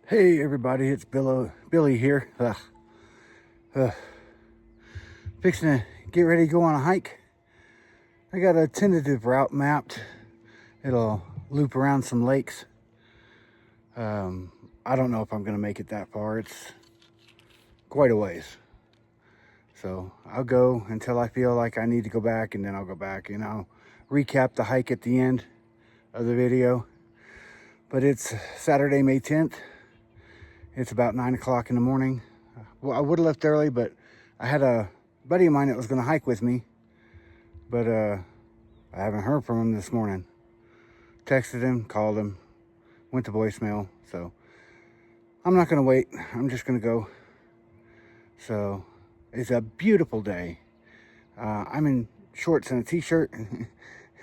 Hey everybody, it's Billy here. Fixing to get ready to go on a hike. I got a tentative route mapped. It'll loop around some lakes. I don't know if I'm gonna make it that far. It's quite a ways. So I'll go until I feel like I need to go back, and then I'll go back and I'll recap the hike at the end of the video. But it's Saturday, May 10th. It's about 9 o'clock in the morning. Well, I would have left early, but I had a buddy of mine that was going to hike with me. But I haven't heard from him this morning. Texted him, called him, went to voicemail. So I'm not going to wait. I'm just going to go. So it's a beautiful day. I'm in shorts and a t-shirt,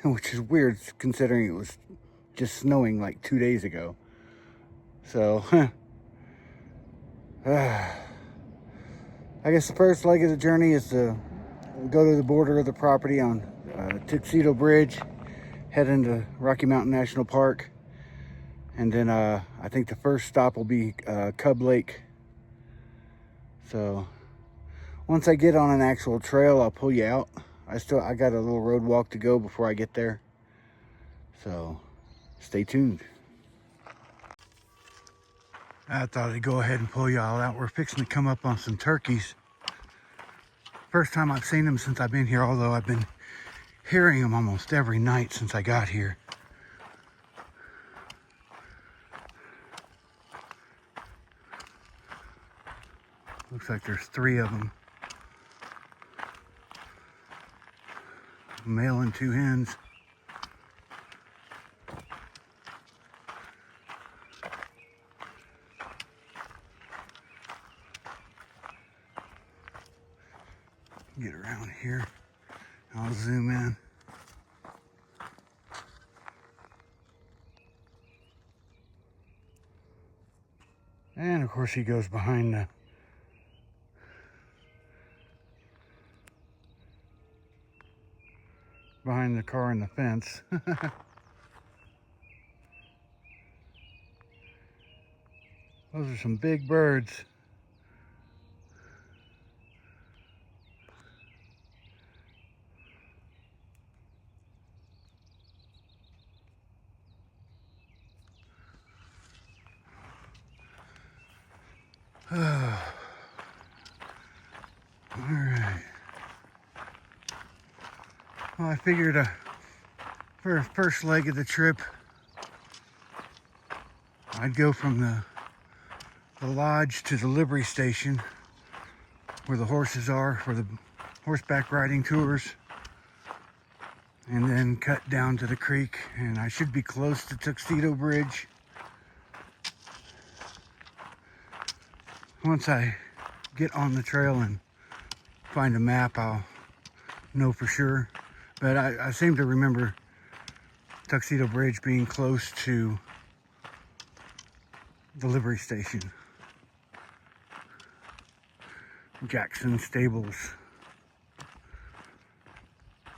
which is weird considering it was just snowing like 2 days ago. So, I guess the first leg of the journey is to go to the border of the property on Tuxedo Bridge, head into Rocky Mountain National Park, and then I think the first stop will be Cub Lake. So once I get on an actual trail, I'll pull you out. I got a little road walk to go before I get there. So stay tuned. I thought I'd go ahead and pull y'all out. We're fixing to come up on some turkeys. First time I've seen them since I've been here, although I've been hearing them almost every night since I got here. Looks like there's 3 of them. A male and 2 hens. Get around here. I'll zoom in. And of course he goes behind the car and the fence. Those are some big birds. All right. Well, I figured for the first leg of the trip, I'd go from the lodge to the livery station where the horses are for the horseback riding tours, and then cut down to the creek, and I should be close to Tuxedo Bridge. Once I get on the trail and find a map, I'll know for sure. But I seem to remember Tuxedo Bridge being close to the livery station. Jackson Stables.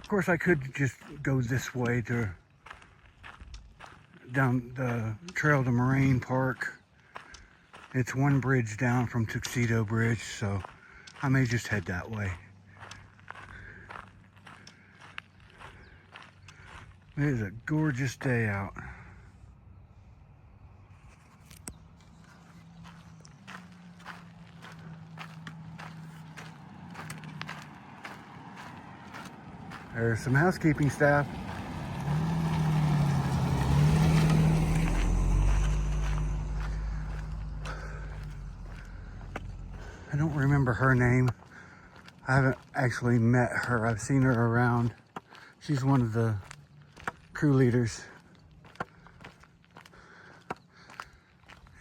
Of course, I could just go this way down the trail to Moraine Park. It's one bridge down from Tuxedo Bridge, so I may just head that way. It is a gorgeous day out. There's some housekeeping staff. I don't remember her name. I haven't actually met her. I've seen her around. She's one of the crew leaders.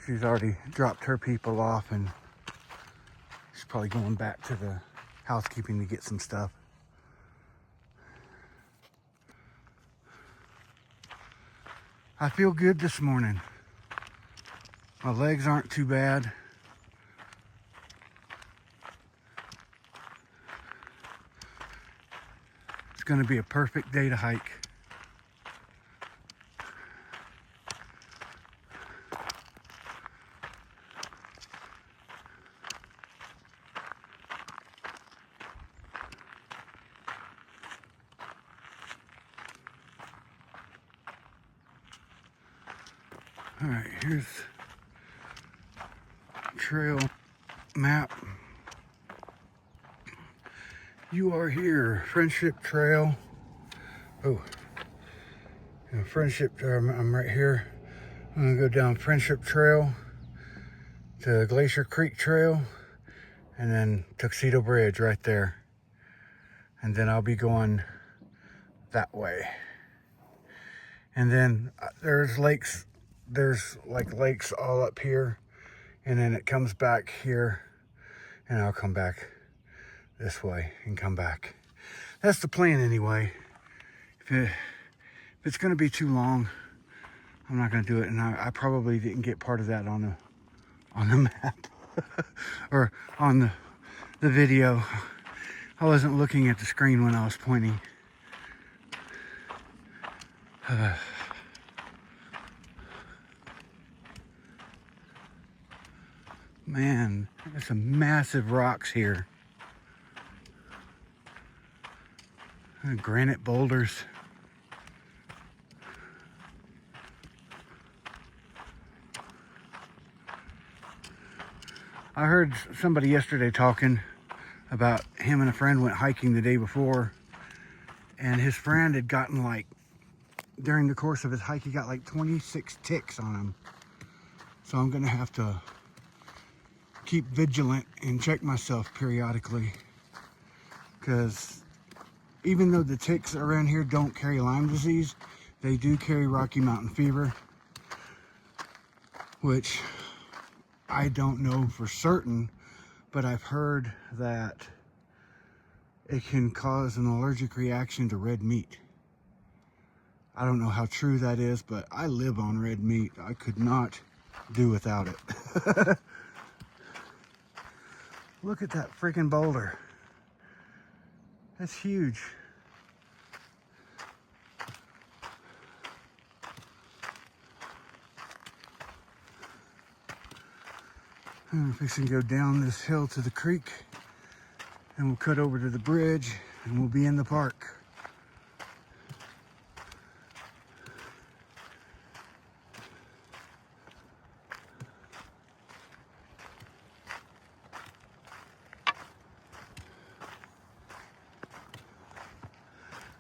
She's already dropped her people off, and she's probably going back to the housekeeping to get some stuff. I feel good this morning. My legs aren't too bad. It's going to be a perfect day to hike. All right, here's trail map. You are here, Friendship Trail. Oh, Friendship, I'm right here. I'm gonna go down Friendship Trail to Glacier Creek Trail and then Tuxedo Bridge right there. And then I'll be going that way. And then there's lakes, there's like lakes all up here. And then it comes back here and I'll come back this way and come back. That's the plan anyway. If it's gonna be too long, I'm not gonna do it. And I probably didn't get part of that on the map or on the video. I wasn't looking at the screen when I was pointing. Man, there's some massive rocks here. Granite boulders. I heard somebody yesterday talking about him and a friend went hiking the day before, and his friend had gotten like, during the course of his hike, he got like 26 ticks on him. So I'm gonna have to keep vigilant and check myself periodically, because even though the ticks around here don't carry Lyme disease, they do carry Rocky Mountain fever, which I don't know for certain, but I've heard that it can cause an allergic reaction to red meat. I don't know how true that is, but I live on red meat. I could not do without it. Look at that freaking boulder. That's huge. I'm fixing to go down this hill to the creek, and we'll cut over to the bridge and we'll be in the park.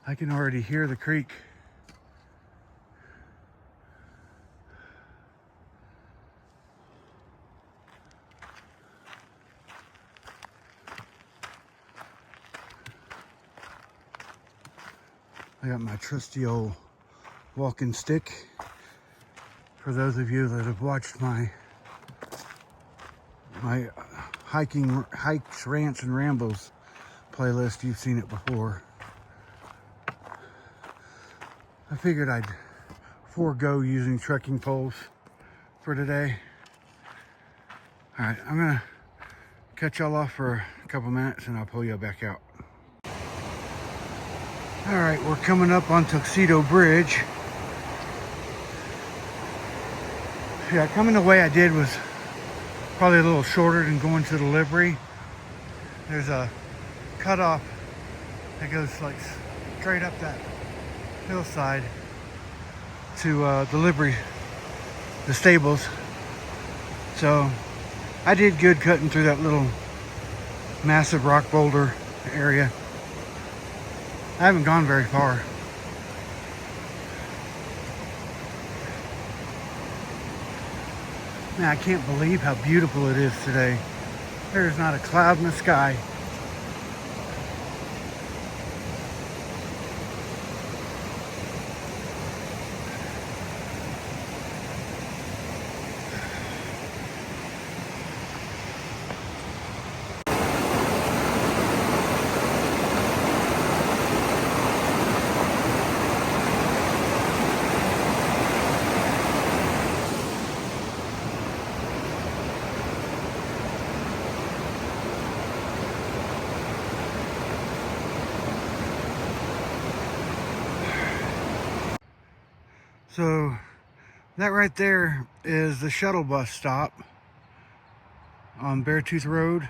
I can already hear the creek. I got my trusty old walking stick. For those of you that have watched my hikes, rants, and rambles playlist, you've seen it before. I figured I'd forego using trekking poles for today. All right, I'm gonna cut y'all off for a couple minutes and I'll pull you back out. All right, we're coming up on Tuxedo Bridge. Yeah, coming the way I did was probably a little shorter than going to the Liberty. There's a cutoff that goes like straight up that hillside to the Liberty, the stables. So I did good cutting through that little massive rock boulder area. I haven't gone very far. Man, I can't believe how beautiful it is today. There's not a cloud in the sky. So that right there is the shuttle bus stop on Beartooth Road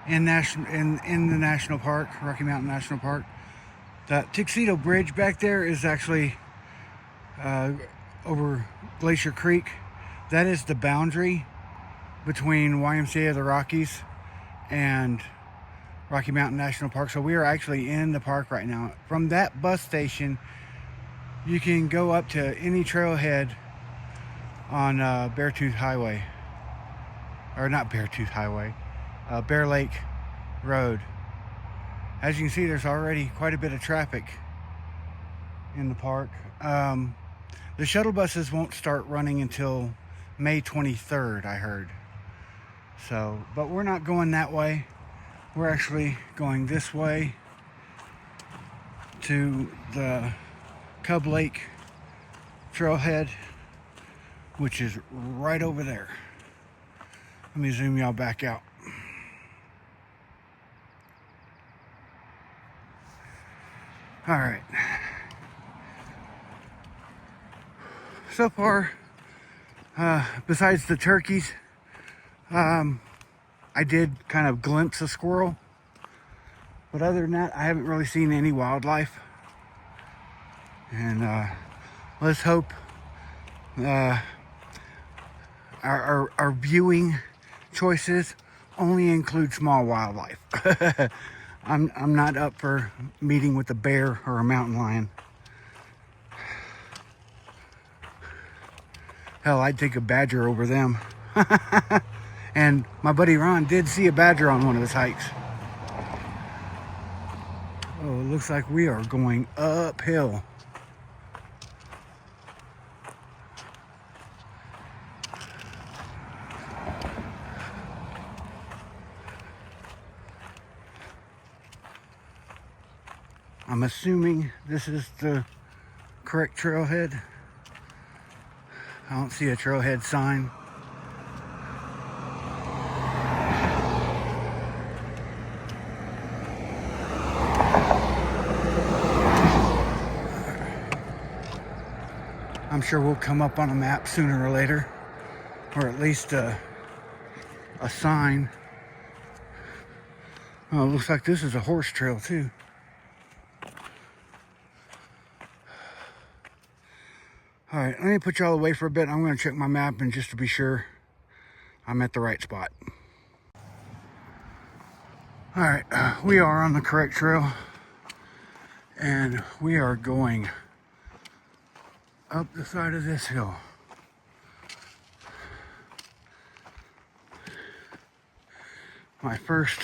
in the national park, Rocky Mountain National Park. That Tuxedo Bridge back there is actually over Glacier Creek. That is the boundary between YMCA of the Rockies and Rocky Mountain National Park. So we are actually in the park right now. From that bus station, you can go up to any trailhead on Beartooth Highway. Or not Beartooth Highway, Bear Lake Road. As you can see, there's already quite a bit of traffic in the park. The shuttle buses won't start running until May 23rd, I heard. So, but we're not going that way. We're actually going this way to the Cub Lake trailhead, which is right over there. Let me zoom y'all back out. All right. So far, besides the turkeys, I did kind of glimpse a squirrel. But other than that, I haven't really seen any wildlife. And let's hope our viewing choices only include small wildlife. I'm not up for meeting with a bear or a mountain lion. Hell, I'd take a badger over them. And my buddy Ron did see a badger on one of his hikes. Oh, it looks like we are going uphill. I'm assuming this is the correct trailhead. I don't see a trailhead sign. I'm sure we'll come up on a map sooner or later, or at least a sign. Oh, it looks like this is a horse trail too. All right, let me put y'all away for a bit. I'm going to check my map and just to be sure I'm at the right spot. All right, we are on the correct trail, and we are going up the side of this hill. My first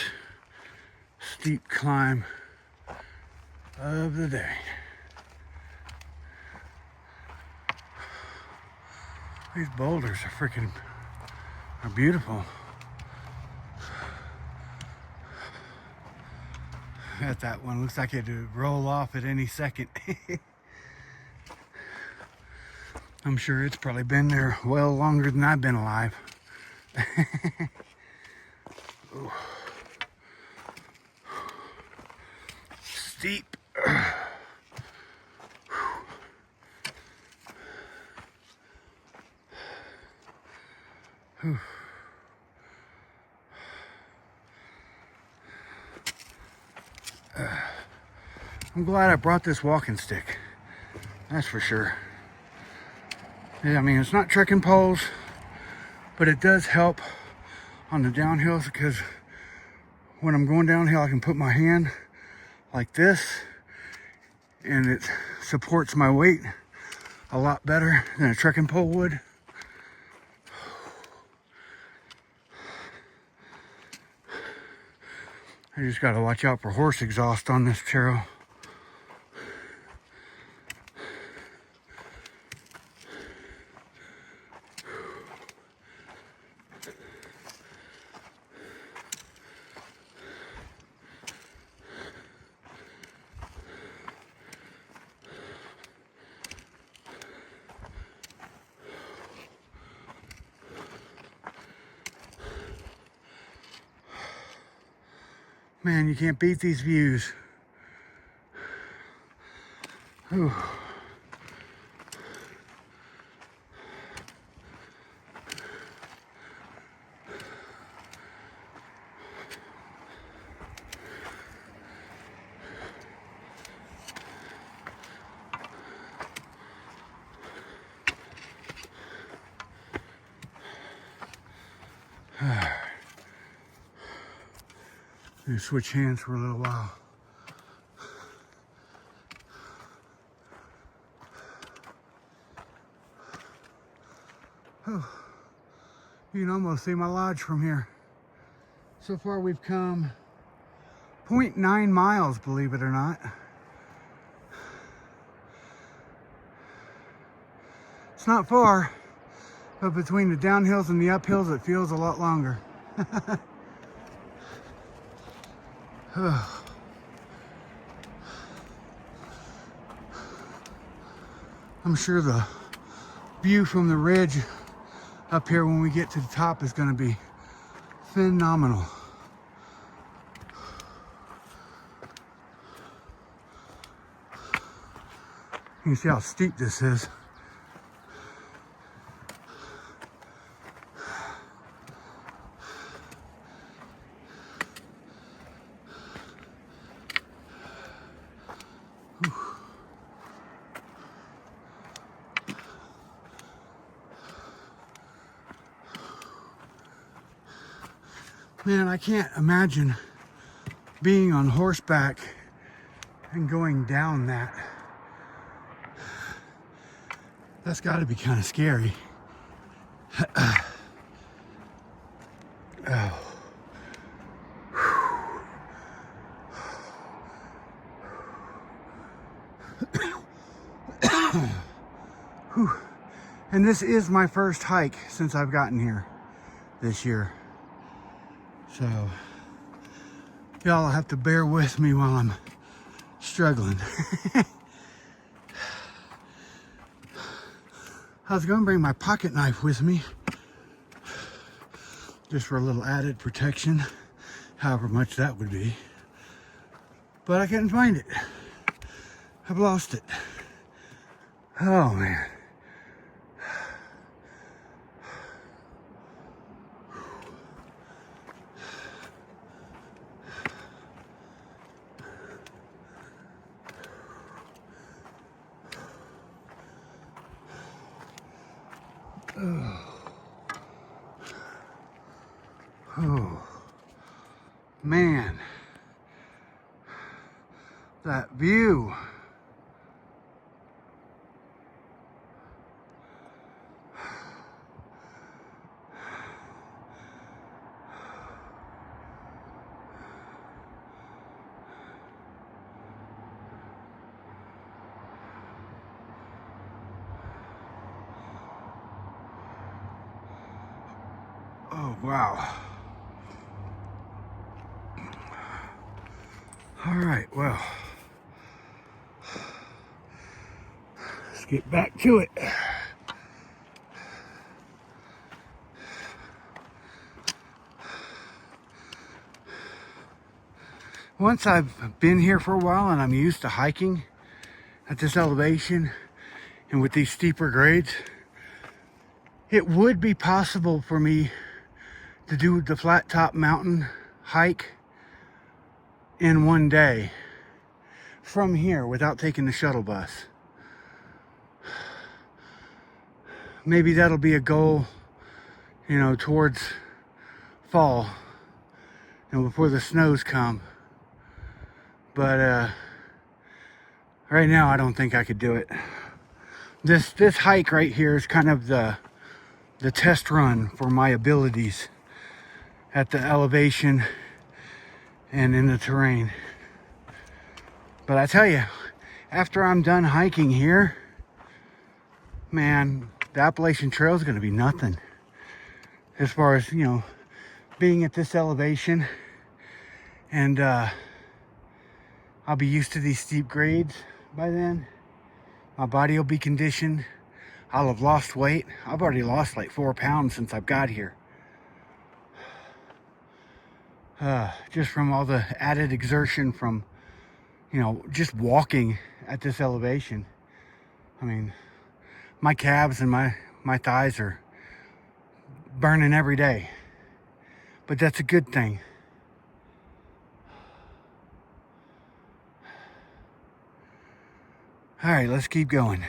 steep climb of the day. These boulders are beautiful. At that one, looks like it would roll off at any second. I'm sure it's probably been there well longer than I've been alive. Steep. I'm glad I brought this walking stick. That's for sure. Yeah, I mean, it's not trekking poles, but it does help on the downhills because when I'm going downhill, I can put my hand like this and it supports my weight a lot better than a trekking pole would. I just got to watch out for horse exhaust on this trail. Man, you can't beat these views. Whew. Gonna switch hands for a little while. Oh, you can almost see my lodge from here. So far we've come 0.9 miles, believe it or not. It's not far, but between the downhills and the uphills, it feels a lot longer. I'm sure the view from the ridge up here when we get to the top is going to be phenomenal. You can see how steep this is. Man, I can't imagine being on horseback and going down that. That's got to be kind of scary. Oh. And this is my first hike since I've gotten here this year. So y'all have to bear with me while I'm struggling. I was going to bring my pocket knife with me just for a little added protection, however much that would be. But I couldn't find it. I've lost it. Oh man. Oh, man, that view. Oh, wow. All right, well, let's get back to it. Once I've been here for a while and I'm used to hiking at this elevation and with these steeper grades, it would be possible for me to do the flat top mountain hike in one day from here without taking the shuttle bus. Maybe that'll be a goal, you know, towards fall and before the snows come. But right now I don't think I could do it. This hike right here is kind of the test run for my abilities at the elevation and in the terrain. But I tell you, after I'm done hiking here, man, the Appalachian Trail is going to be nothing. As far as, you know, being at this elevation, and I'll be used to these steep grades by then. My body will be conditioned. I'll have lost weight. I've already lost like 4 pounds since I've got here. Just from all the added exertion from, you know, just walking at this elevation. I mean, my calves and my thighs are burning every day. But that's a good thing. All right, let's keep going.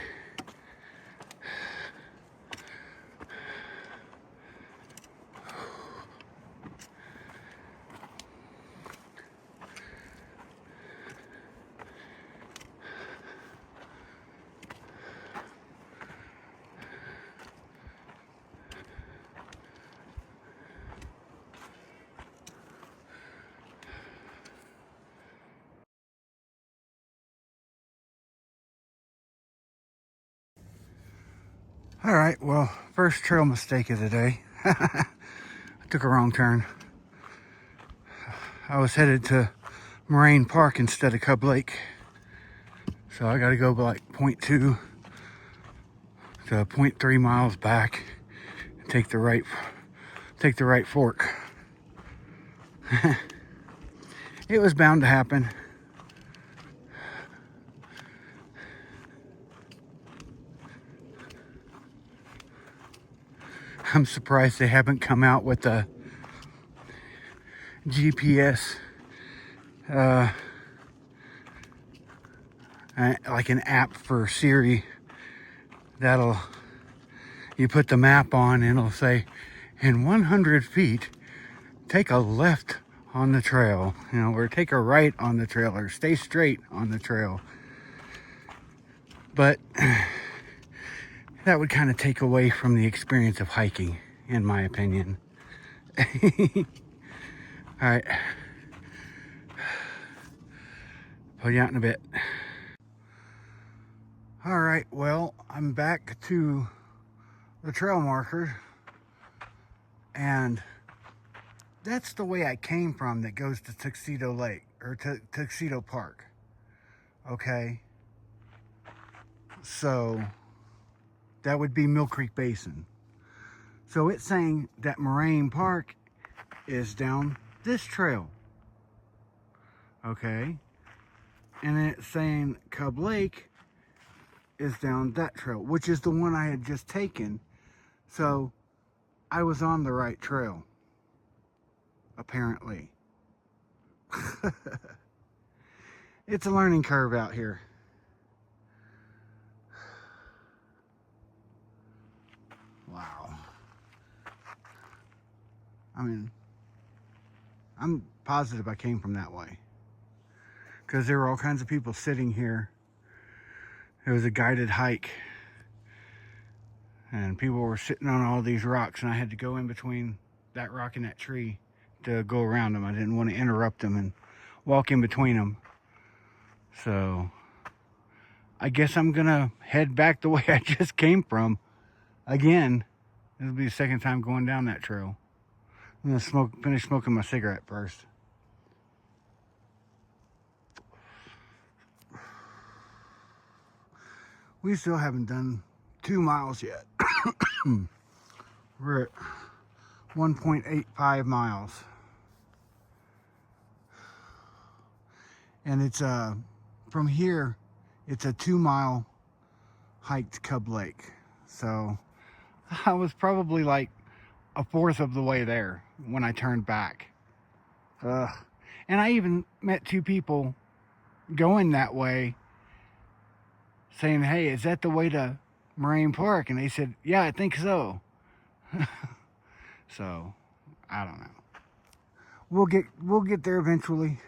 All right, well, first trail mistake of the day. I took a wrong turn. I was headed to Moraine Park instead of Cub Lake. So I gotta go like 0.2 to 0.3 miles back and take the right fork. It was bound to happen. I'm surprised they haven't come out with a GPS, like an app for Siri that'll, you put the map on and it'll say, in 100 feet, take a left on the trail, you know, or take a right on the trail, or stay straight on the trail. But that would kind of take away from the experience of hiking, in my opinion. All right. Put you out in a bit. All right, well, I'm back to the trail marker, and that's the way I came from that goes to Tuxedo Lake, or to Tuxedo Park. Okay. So that would be Mill Creek Basin. So it's saying that Moraine Park is down this trail. Okay. And then it's saying Cub Lake is down that trail, which is the one I had just taken. So I was on the right trail, apparently. It's a learning curve out here. Wow. I mean, I'm positive I came from that way, because there were all kinds of people sitting here. It was a guided hike, and people were sitting on all these rocks, and I had to go in between that rock and that tree to go around them. I didn't want to interrupt them and walk in between them. So I guess I'm gonna head back the way I just came from again. This will be the second time going down that trail. I'm gonna finish smoking my cigarette first. We still haven't done 2 miles yet. We're at 1.85 miles. And it's from here, it's a 2-mile hike to Cub Lake. So I was probably like a fourth of the way there when I turned back. And I even met 2 people going that way saying, hey, is that the way to Moraine Park? And they said, yeah, I think so. So I don't know. We'll get there eventually.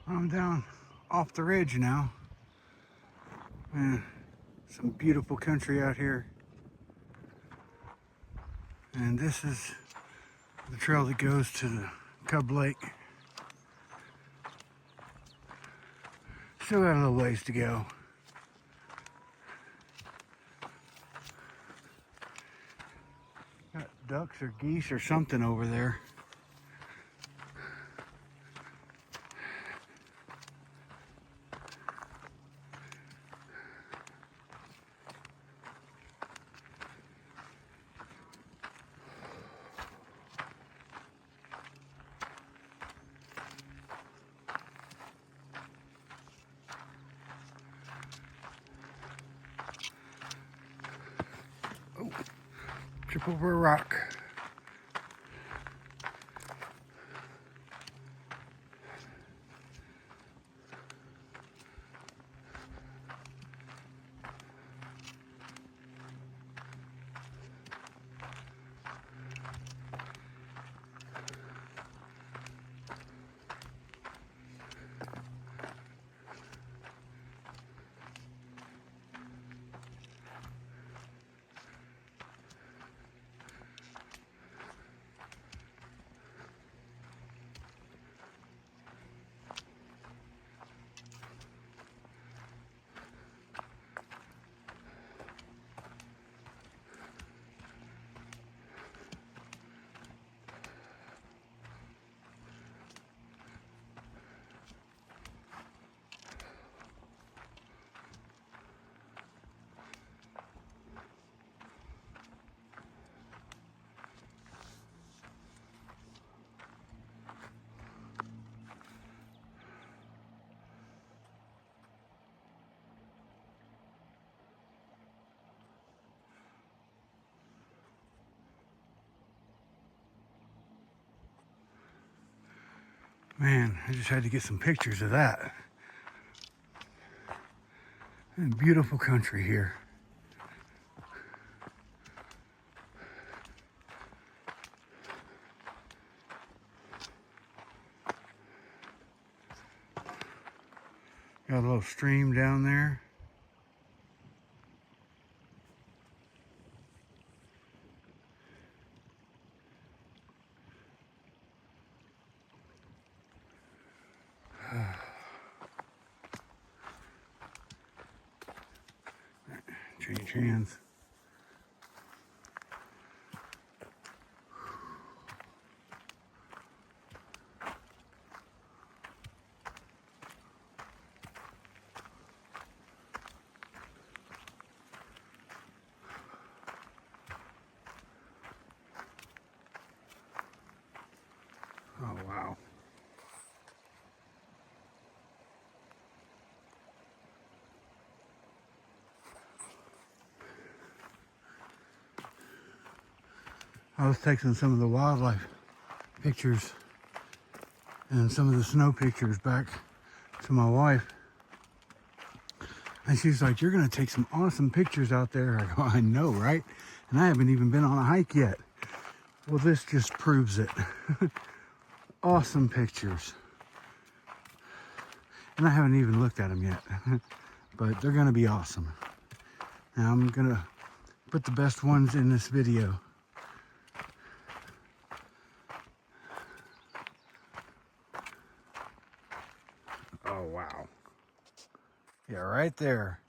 I'm down off the ridge now. Man, some beautiful country out here. And this is the trail that goes to the Cub Lake. Still got a little ways to go. Got ducks or geese or something over there. Oh, trip over a rock. Man, I just had to get some pictures of that. And beautiful country here. Got a little stream down there. Change hands. Oh, wow. I was taking some of the wildlife pictures and some of the snow pictures back to my wife. And she's like, "You're going to take some awesome pictures out there." I go, "I know, right? And I haven't even been on a hike yet." Well, this just proves it. Awesome pictures. And I haven't even looked at them yet. But they're going to be awesome. Now I'm going to put the best ones in this video. Oh, wow. Yeah, right there.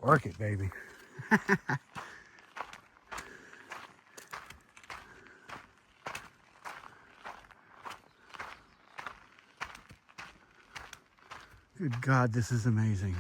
Work it, baby. Good God, this is amazing.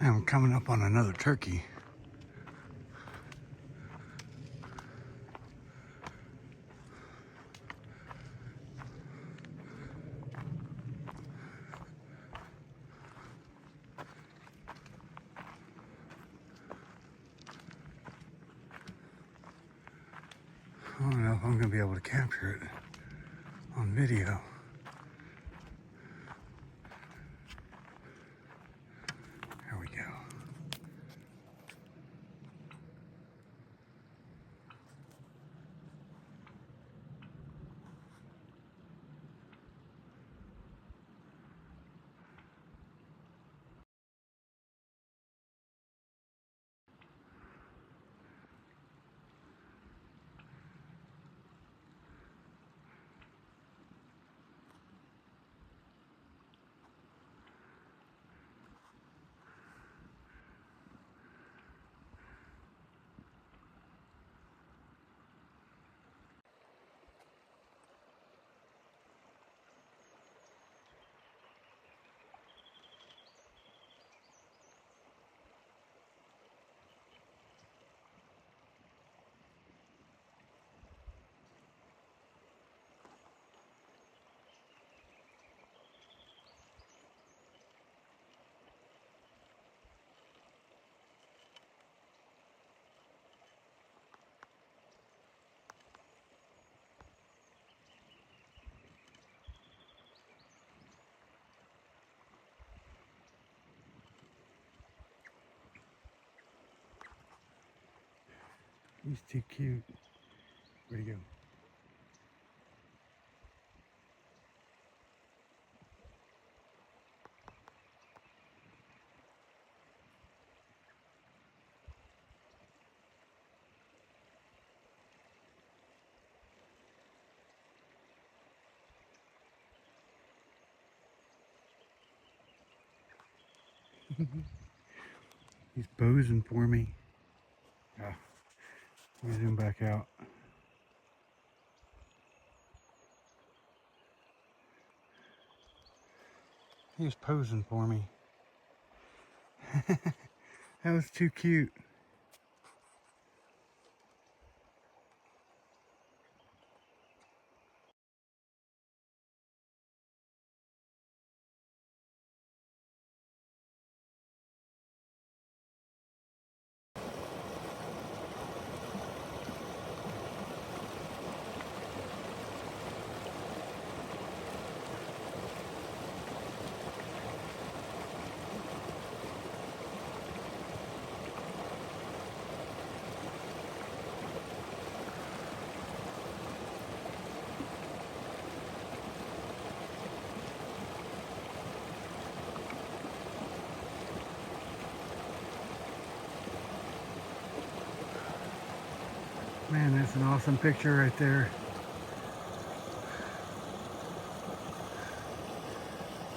And I'm coming up on another turkey. I don't know if I'm gonna be able to capture it on video. There we go. He's too cute. Where'd he go? He's posing for me. Ah, let me zoom back out. He was posing for me. That was too cute. Man, that's an awesome picture right there.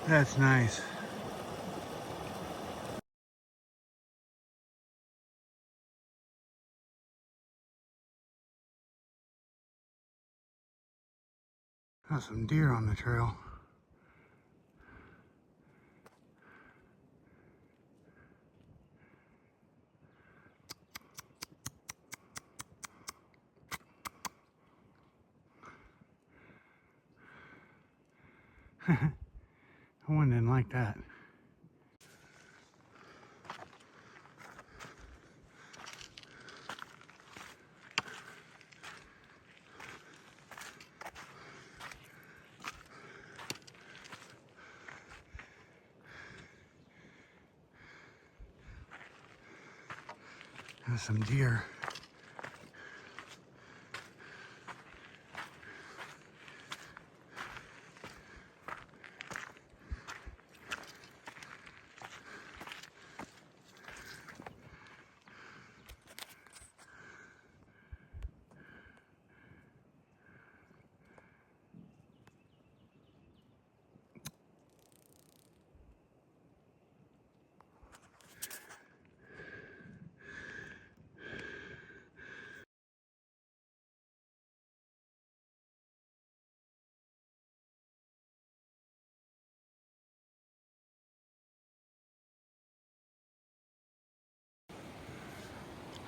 That's nice. Got some deer on the trail. One didn't like that. There's some deer.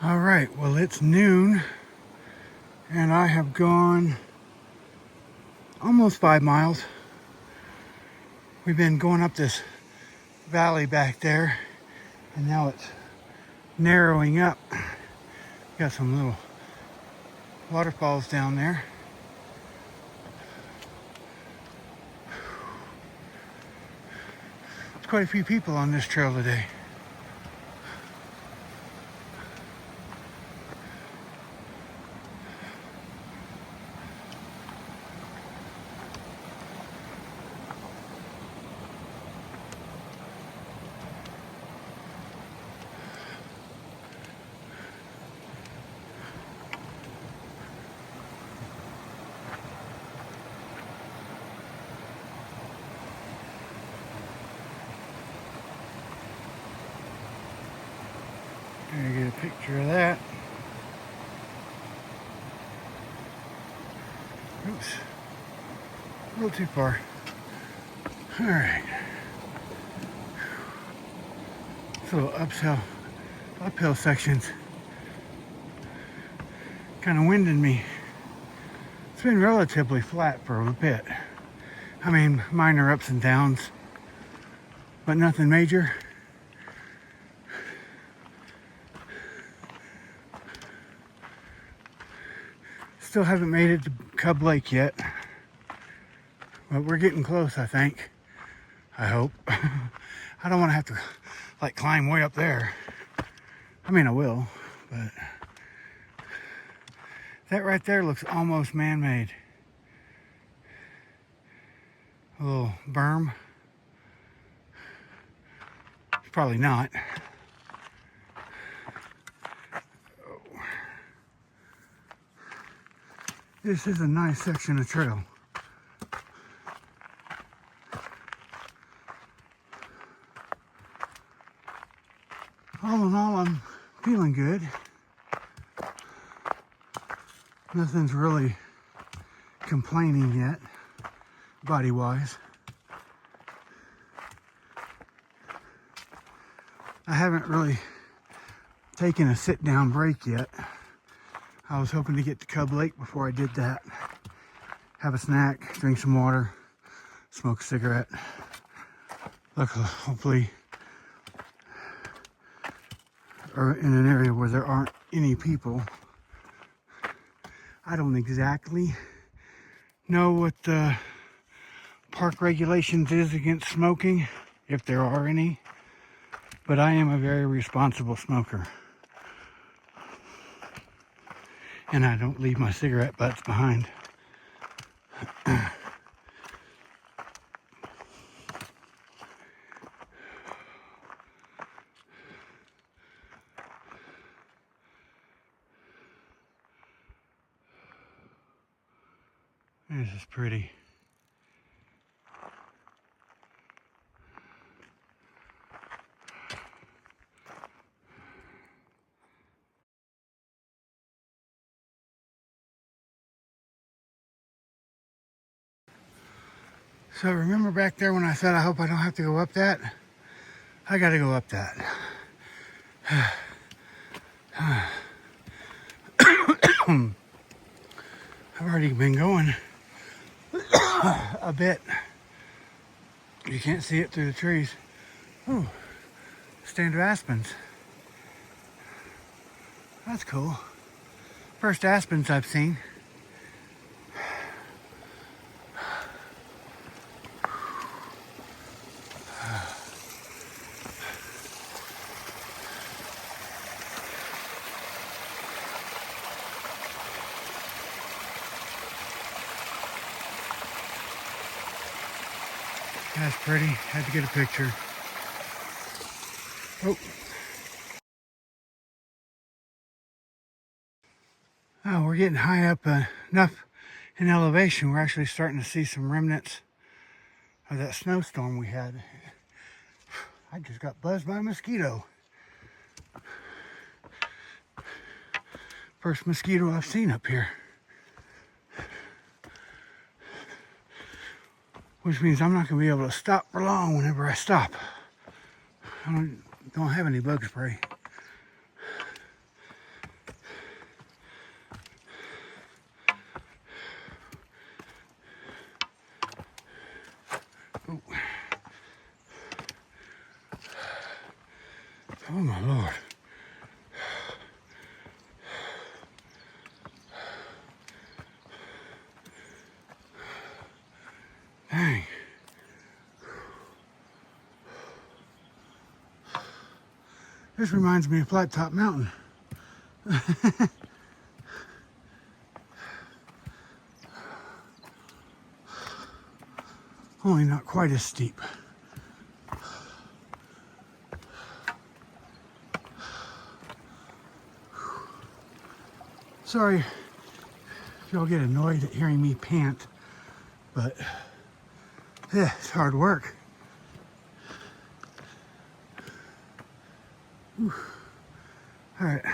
All right, well, it's noon and I have gone almost 5 miles. We've been going up this valley back there and now it's narrowing up. Got some little waterfalls down there. There's quite a few people on this trail today. There you get a picture of that. Oops. A little too far. Alright. This little uphill sections kind of winding me. It's been relatively flat for a bit. I mean, minor ups and downs, but nothing major. Still haven't made it to Cub Lake yet, but we're getting close, I think. I hope. I don't want to have to like climb way up there. I mean, I will, but that right there looks almost man-made. A little berm. Probably not. This is a nice section of trail. All in all, I'm feeling good. Nothing's really complaining yet, body-wise. I haven't really taken a sit-down break yet. I was hoping to get to Cub Lake before I did that. Have a snack, drink some water, smoke a cigarette. Look, hopefully, or in an area where there aren't any people. I don't exactly know what the park regulations is against smoking, if there are any, but I am a very responsible smoker. And I don't leave my cigarette butts behind. This is pretty. So remember back there when I said I hope I don't have to go up that? I gotta go up that. I've already been going a bit. You can't see it through the trees. Ooh, stand of aspens. That's cool. First aspens I've seen. That's pretty. Had to get a picture. Oh. Oh, we're getting high up enough in elevation. We're actually starting to see some remnants of that snowstorm we had. I just got buzzed by a mosquito. First mosquito I've seen up here. Which means I'm not going to be able to stop for long whenever I stop. I don't have any bug spray. Ooh. Oh my Lord. This reminds me of Flat Top Mountain. Only not quite as steep. Sorry if y'all get annoyed at hearing me pant, but it's hard work. Whew. All right, I'm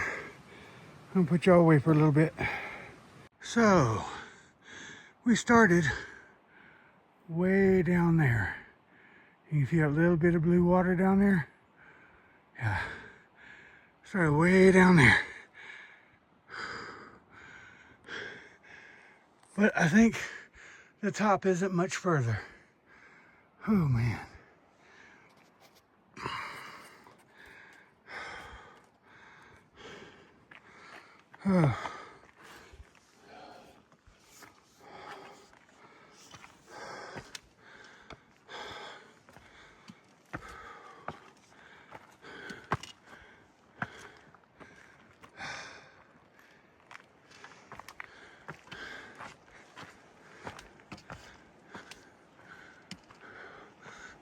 gonna put y'all away for a little bit. So, we started way down there. You can see a little bit of blue water down there. Yeah, started way down there. But I think the top isn't much further. Oh man. Oh.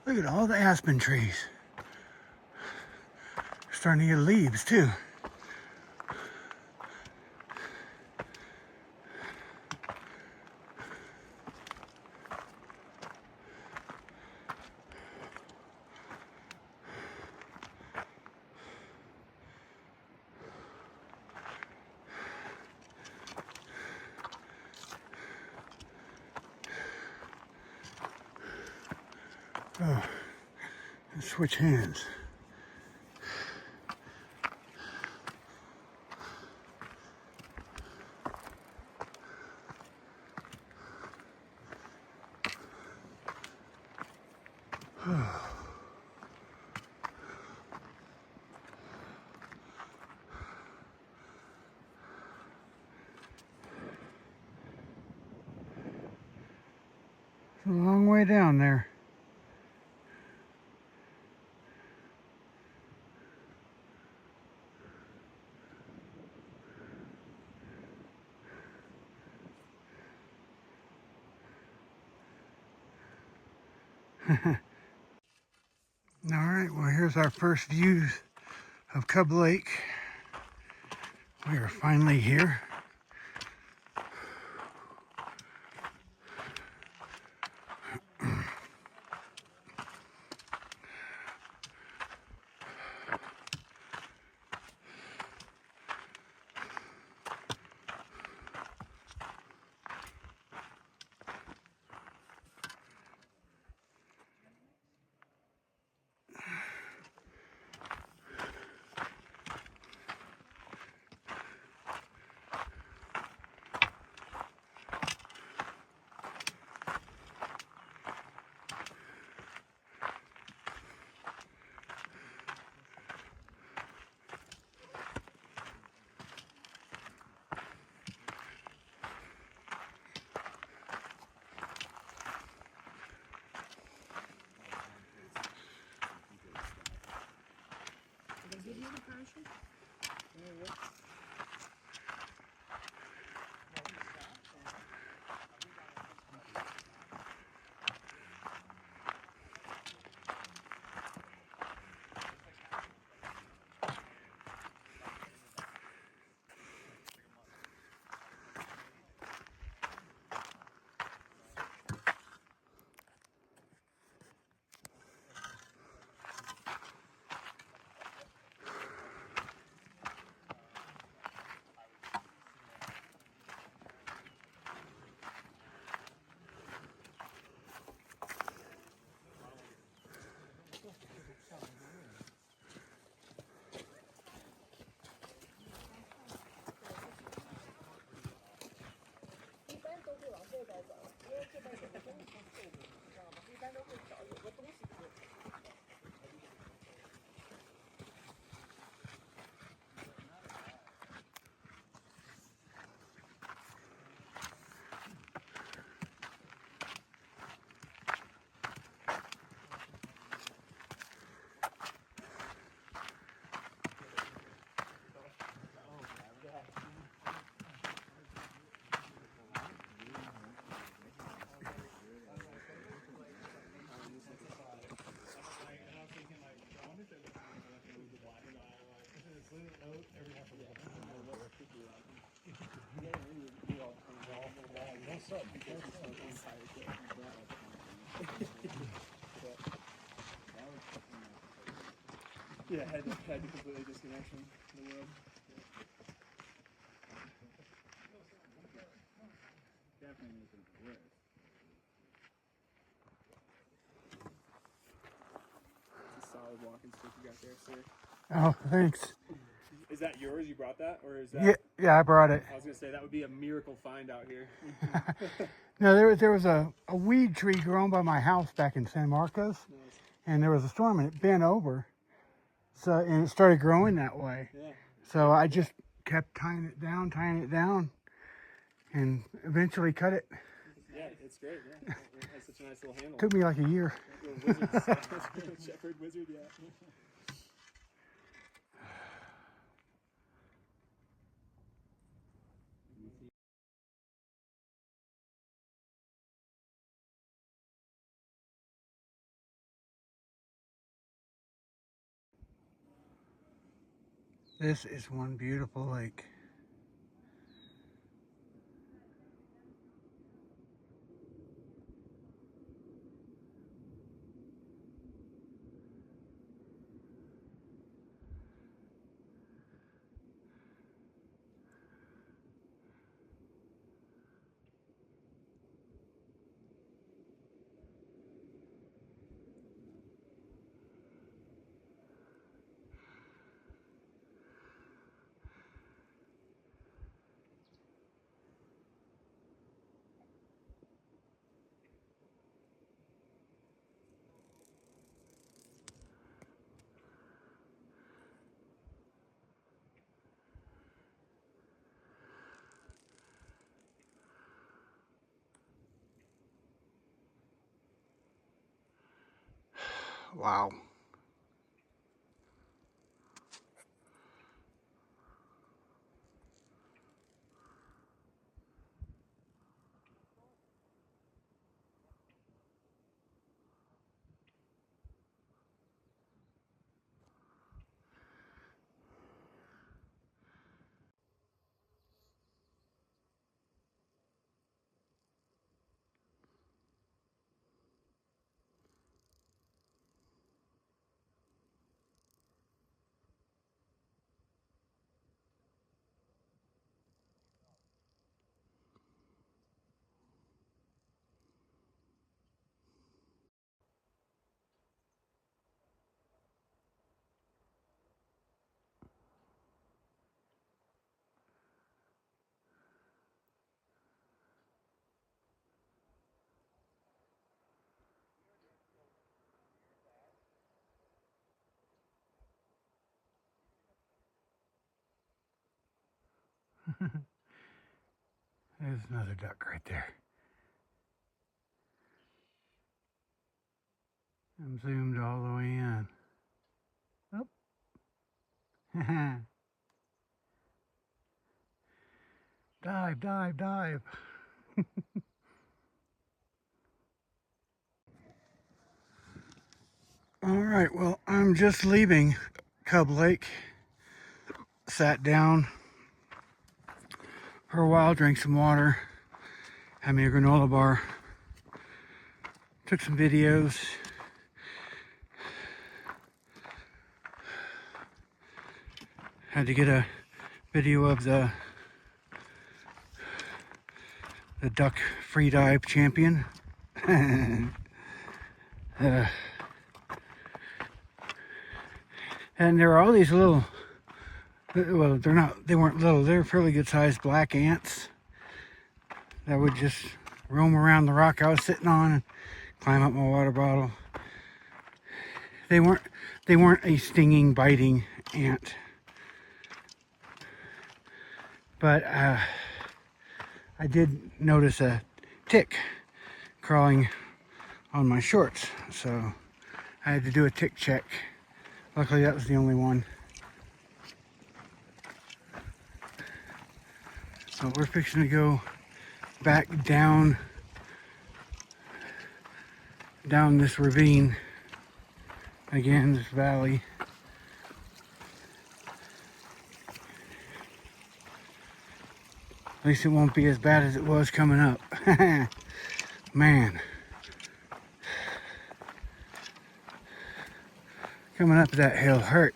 Look at all the aspen trees. Starting to get leaves too. Oh, let's switch hands. It's a long way down there. All right, well, here's our first views of Cub Lake. We are finally here. Yeah, had to completely disconnect from the world. Definitely make things worse. It's a solid walking stick you got there, sir. Oh, thanks. Is that yours? You brought that, or is that? Yeah, I brought it. I was gonna say that would be a miracle find out here. No, there was a weed tree growing by my house back in San Marcos, Nice. and there was a storm and it bent over, so and it started growing that way. Yeah. So I just kept tying it down, and eventually cut it. Yeah, it's great. Yeah, it has such a nice little handle. Took me like a year. Like a wizard, shepherd wizard. Yeah. This is one beautiful lake. Wow. There's another duck right there. I'm zoomed all the way in. Oh. Dive, dive, dive. All right, well, I'm just leaving Cub Lake. Sat down for a while, drank some water, had me a granola bar, took some videos. Had to get a video of the duck free dive champion. And there are all these little, well, they weren't little, they're fairly good sized black ants that would just roam around the rock I was sitting on and climb up my water bottle. They weren't a stinging, biting ant. But I did notice a tick crawling on my shorts, so I had to do a tick check. Luckily that was the only one. So we're fixing to go back down this ravine again, this valley. At least it won't be as bad as it was coming up. Man. Coming up that hill hurt.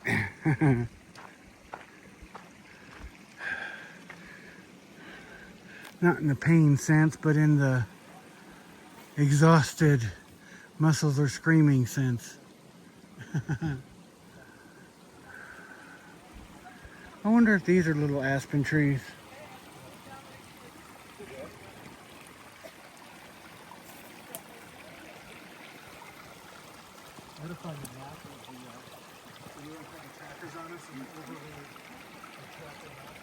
Not in the pain sense, but in the exhausted, muscles are screaming sense. I wonder if these are little aspen trees. What if on the map we don't have the trackers on us and overlay the tracker map?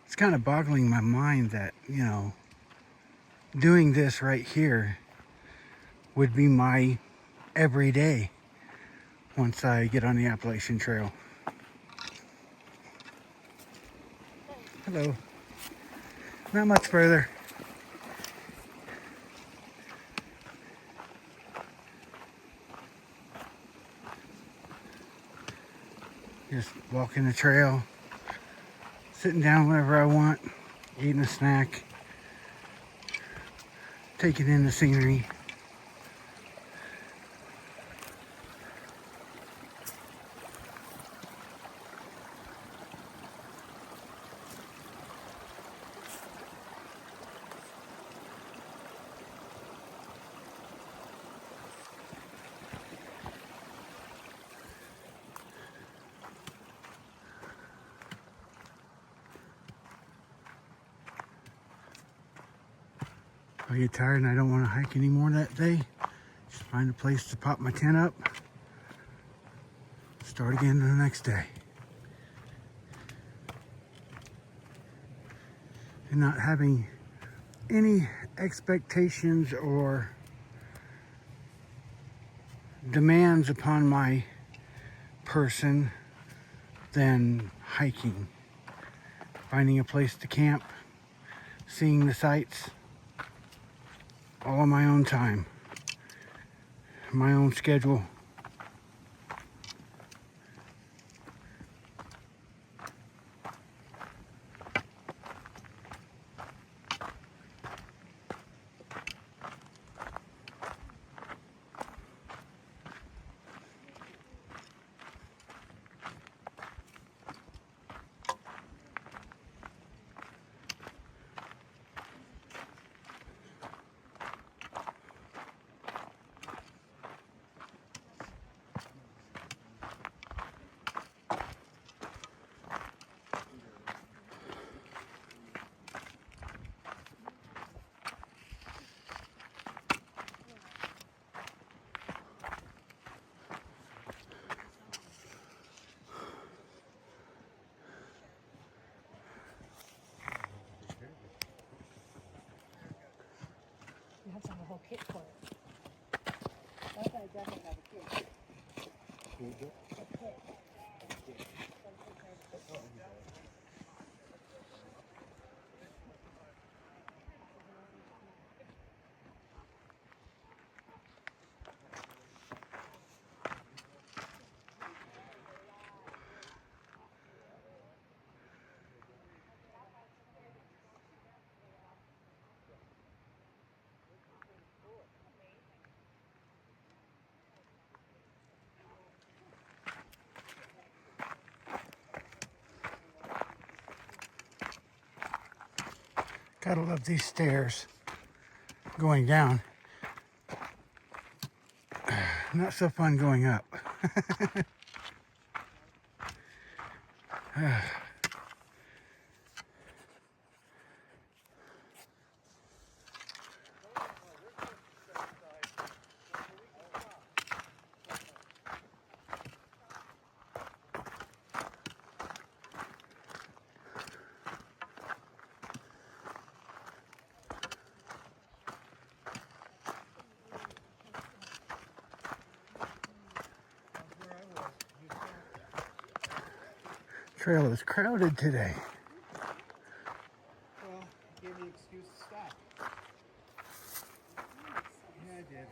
It's kind of boggling my mind that, you know, doing this right here would be my everyday once I get on the Appalachian Trail. Hello. Not much further. Just walking the trail, sitting down whenever I want, eating a snack, taking in the scenery. If I get tired and I don't want to hike anymore that day, just find a place to pop my tent up, start again the next day. And not having any expectations or demands upon my person than hiking. Finding a place to camp, seeing the sights, all on my own time, my own schedule. You have to have a whole kit for it. I thought I definitely have a kit. A kit. Gotta love these stairs going down. Not so fun going up. Trail is crowded today. Well, gave me an excuse to stop. Yeah, I did.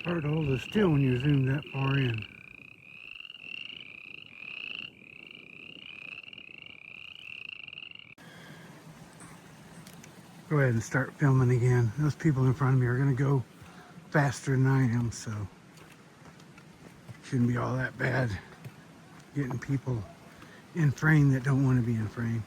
Hard to hold it still when you zoom that far in. Go ahead and start filming again. Those people in front of me are going to go faster than I am, so shouldn't be all that bad getting people in frame that don't want to be in frame.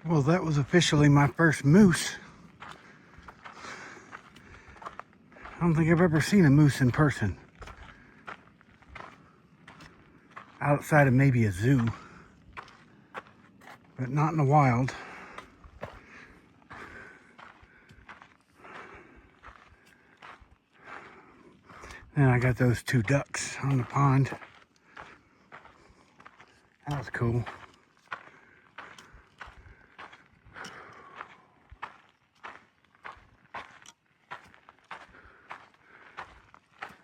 Well, that was officially my first moose. I don't think I've ever seen a moose in person. Outside of maybe a zoo. But not in the wild. And I got those 2 ducks on the pond. That was cool.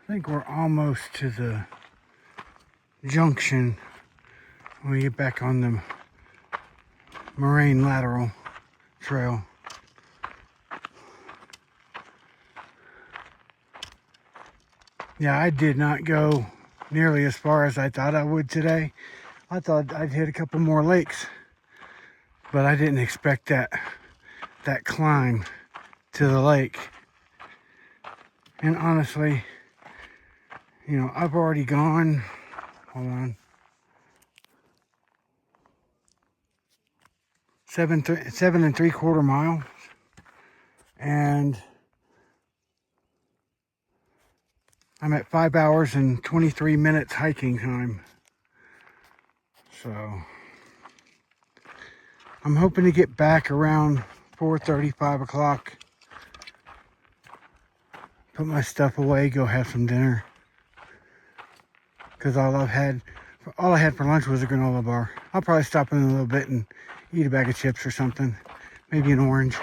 I think we're almost to the junction when we get back on the moraine lateral trail. Yeah, I did not go nearly as far as I thought I would today. I thought I'd hit a couple more lakes, but I didn't expect that climb to the lake. And honestly, you know, I've already gone, hold on, 7.75 miles, and I'm at 5 hours and 23 minutes hiking time. So I'm hoping to get back around 4:30, 5 o'clock. Put my stuff away, go have some dinner. Because all I had for lunch was a granola bar. I'll probably stop in a little bit and eat a bag of chips or something. Maybe an orange.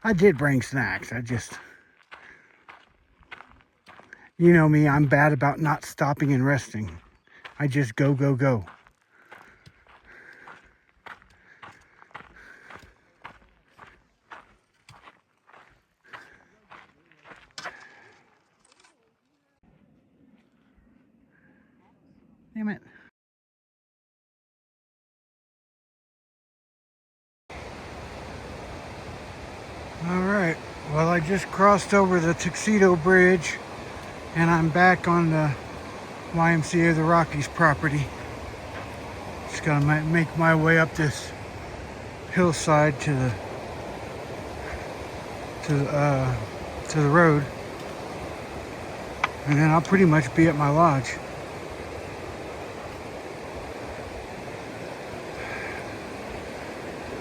I did bring snacks. You know me, I'm bad about not stopping and resting. I just go, go, go. Damn it. All right, well, I just crossed over the Tuxedo Bridge and I'm back on the YMCA of the Rockies property. Just gotta make my way up this hillside to the road, and then I'll pretty much be at my lodge.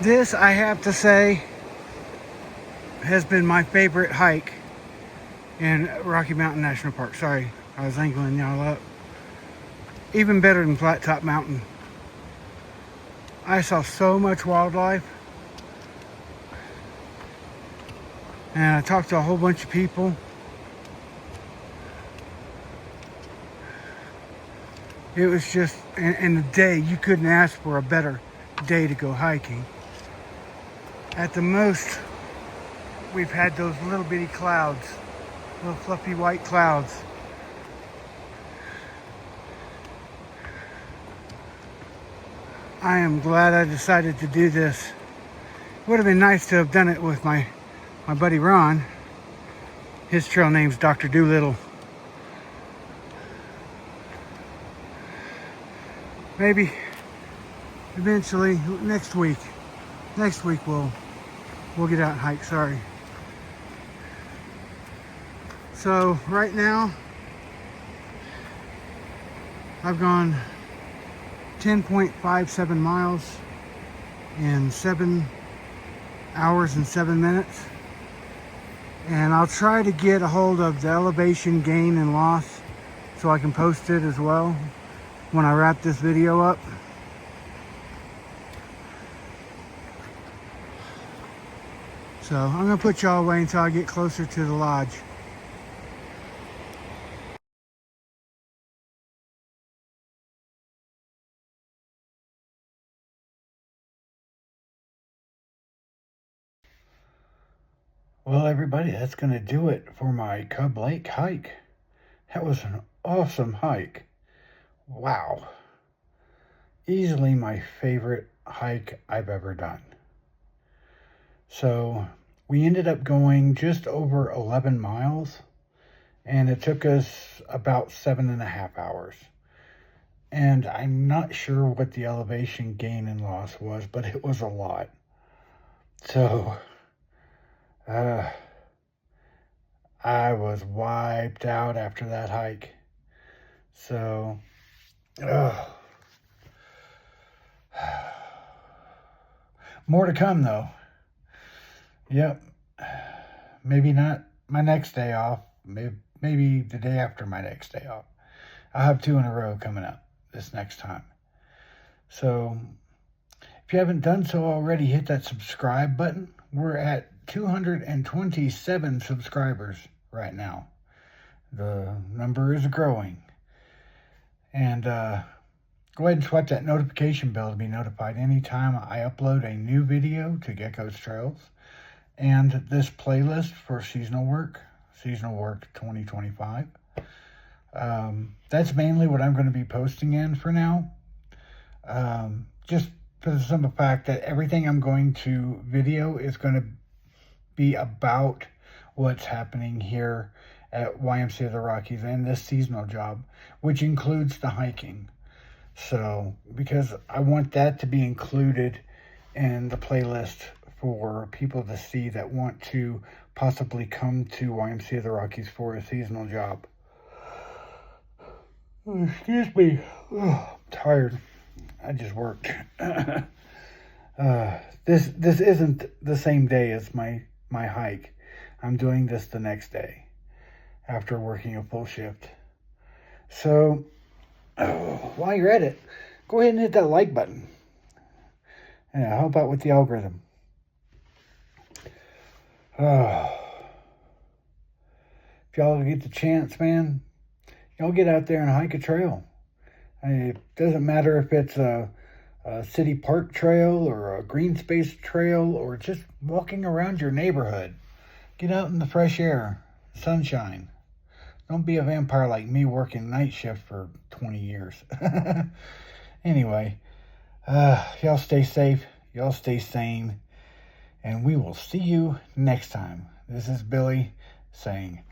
This, I have to say, has been my favorite hike in Rocky Mountain National Park. Sorry, I was angling y'all up. Even better than Flat Top Mountain. I saw so much wildlife, and I talked to a whole bunch of people. It was just, and the day, you couldn't ask for a better day to go hiking. At the most, we've had those little bitty clouds, little fluffy white clouds. I am glad I decided to do this. It would have been nice to have done it with my buddy Ron. His trail name's Dr. Doolittle. Maybe eventually next week we'll get out and hike. Sorry. So right now I've gone 10.57 miles in 7 hours and 7 minutes, and I'll try to get a hold of the elevation gain and loss so I can post it as well when I wrap this video up. So I'm gonna put y'all away until I get closer to the lodge. Well, everybody, that's gonna do it for my Cub Lake hike. That was an awesome hike. Wow. Easily my favorite hike I've ever done. So we ended up going just over 11 miles, and it took us about 7.5 hours. And I'm not sure what the elevation gain and loss was, but it was a lot. So I was wiped out after that hike. So more to come though. Yep. Maybe not my next day off. Maybe the day after my next day off. I'll have 2 in a row coming up this next time. So if you haven't done so already, hit that subscribe button. We're at 227 subscribers right now. The number is growing. And go ahead and swipe that notification bell to be notified anytime I upload a new video to Gecko's Trails. And this playlist for seasonal work 2025. That's mainly what I'm going to be posting in for now. Just for the simple fact that everything I'm going to video is going to be about what's happening here at YMCA of the Rockies and this seasonal job, which includes the hiking. So, because I want that to be included in the playlist for people to see that want to possibly come to YMCA of the Rockies for a seasonal job. Excuse me. I'm tired. I just worked. This isn't the same day as my hike. I'm doing this the next day after working a full shift. So while you're at it, go ahead and hit that like button. Yeah, help out with the algorithm. If y'all get the chance, man, y'all get out there and hike a trail. It doesn't matter if it's a city park trail or a green space trail or just walking around your neighborhood. Get out in the fresh air, sunshine. Don't be a vampire like me working night shift for 20 years. Anyway, y'all stay safe, y'all stay sane, and we will see you next time. This is Billy saying